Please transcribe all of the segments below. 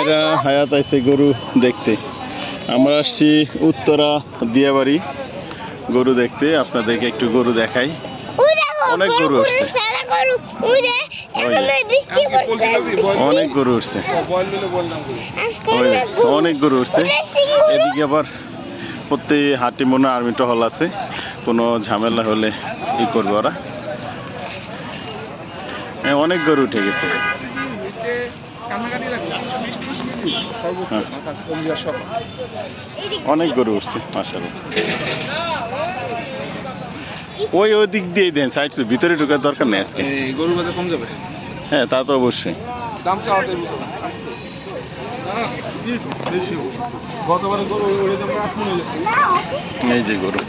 মায়েরা হায়াত আছে গরু দেখতে। আমরা আসছি উত্তরা দিয়াবাড়ি গরু দেখতে, আপনাদেরকে একটু গরু দেখাই। অনেক গরু উঠছে, অনেক গরু উঠছে, অনেক গরু উঠছে। এদিকে আবার প্রত্যেক হাটি মনে আর্মি টহল আছে, কোনো ঝামেলা হলে ই করবে ওরা। অনেক গরু উঠে গেছে। অনেক গরু উঠছে মাশাআল্লাহ। ওই দিক দিয়ে দেন, সাইড ভিতরে ঢোকার দরকার নেই আজকে। গরু বাজার কম যাবে। হ্যাঁ তা তো অবশ্যই। দাম চাওয়াতে গতবারে গরু এই যে গরু,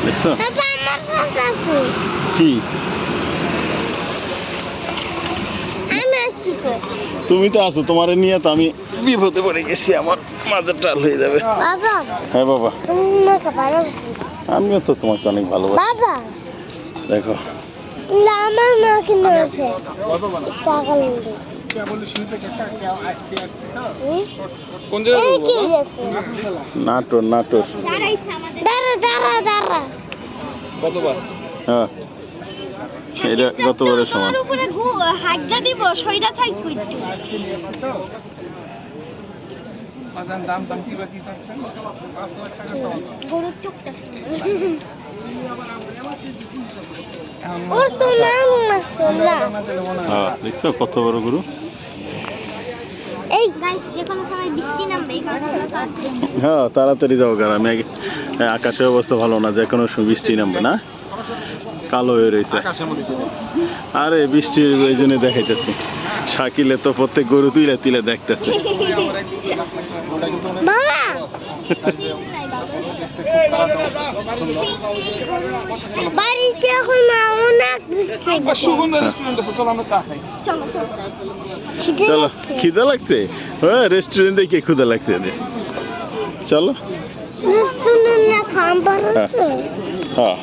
দেখছো কি? তুমি তো আছো, তোমার নিয়ে তো আমি বিপদে পড়ে গেছি, আমার মাজার টাল হয়ে যাবে। হ্যাঁ বাবা, আমিও তো তোমাকে অনেক ভালোবাসি। দেখো নাটোর, নাটোর। হ্যাঁ এটা গতবারের সমান। দেখছো কত বড় গরু। হ্যাঁ তাড়াতাড়ি যাও, কারণ আমি আকাশের অবস্থা ভালো না, যে কোনো বৃষ্টি নামবে না, কালো হয়ে রয়েছে। আরে বৃষ্টির ওই জন্য দেখাইতেছি। শাকিলে তো প্রত্যেক গরু তুলে তুলে দেখতেছে। চলো, খিদে লাগছে। হ্যাঁ রেস্টুরেন্ট দেখে ক্ষুদা লাগছে এদের। চলো রেস্টুরেন্টে খাবার আছে। হ্যাঁ